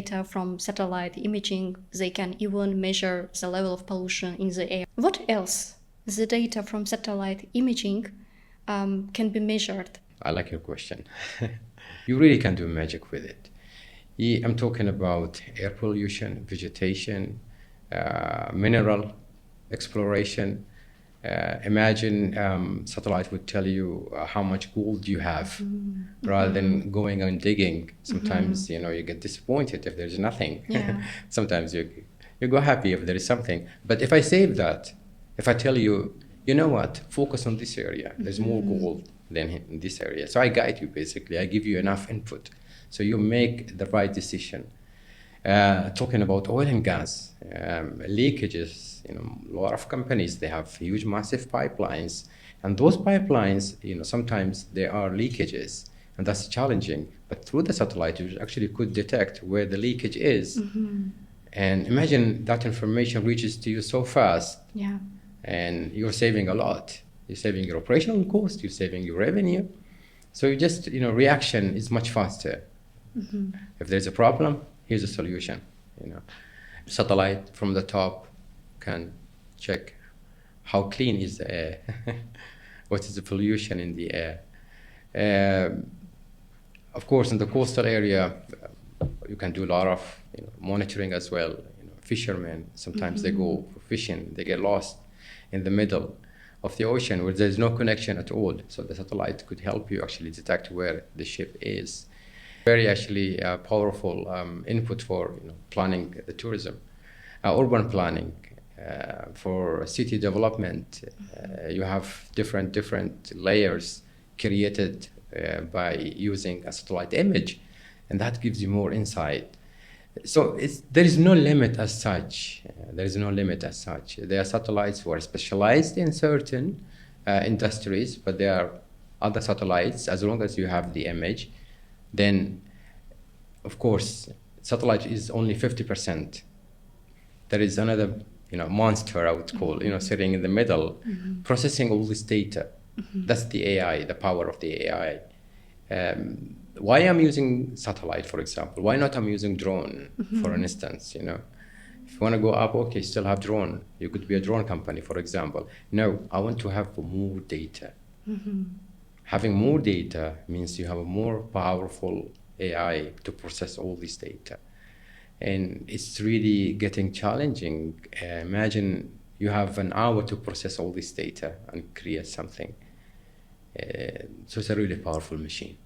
data from satellite imaging, they can even measure the level of pollution in the air. What else? The data from satellite imaging can be measured. I like your question. You really can do magic with it. I'm talking about air pollution, vegetation, mineral exploration. Imagine satellite would tell you how much gold you have, rather than going and digging. Sometimes you get disappointed if there's nothing. Yeah. Sometimes you go happy if there is something. But if I save that, if I tell you, you know what, focus on this area. There's more gold than in this area. So I guide you basically. I give you enough input, so you make the right decision. Talking about oil and gas leakages, a lot of companies, they have huge, massive pipelines, and those pipelines, sometimes there are leakages, and that's challenging. But through the satellite, you actually could detect where the leakage is, and imagine that information reaches to you so fast. Yeah. And you're saving a lot. You're saving your operational cost. You're saving your revenue. So you just, reaction is much faster. If there's a problem, here's a solution. Satellite from the top can check how clean is the air, what is the pollution in the air. Of course, in the coastal area, you can do a lot of monitoring as well. Fishermen, sometimes they go fishing, they get lost in the middle of the ocean where there's no connection at all. So the satellite could help you actually detect where the ship is. Very actually powerful input for planning the tourism, urban planning, for city development. You have different layers created by using a satellite image, and that gives you more insight. So there is no limit as such. There are satellites who are specialized in certain industries, but there are other satellites, as long as you have the image, then, of course, satellite is only 50%. There is another, monster, I would call, sitting in the middle, processing all this data. That's the AI, the power of the AI. Why I'm using satellite, for example? Why not I'm using drone, for instance? If you want to go up, okay, still have drone. You could be a drone company, for example. No, I want to have more data. Having more data means you have a more powerful AI to process all this data. And it's really getting challenging. Imagine you have an hour to process all this data and create something. So it's a really powerful machine.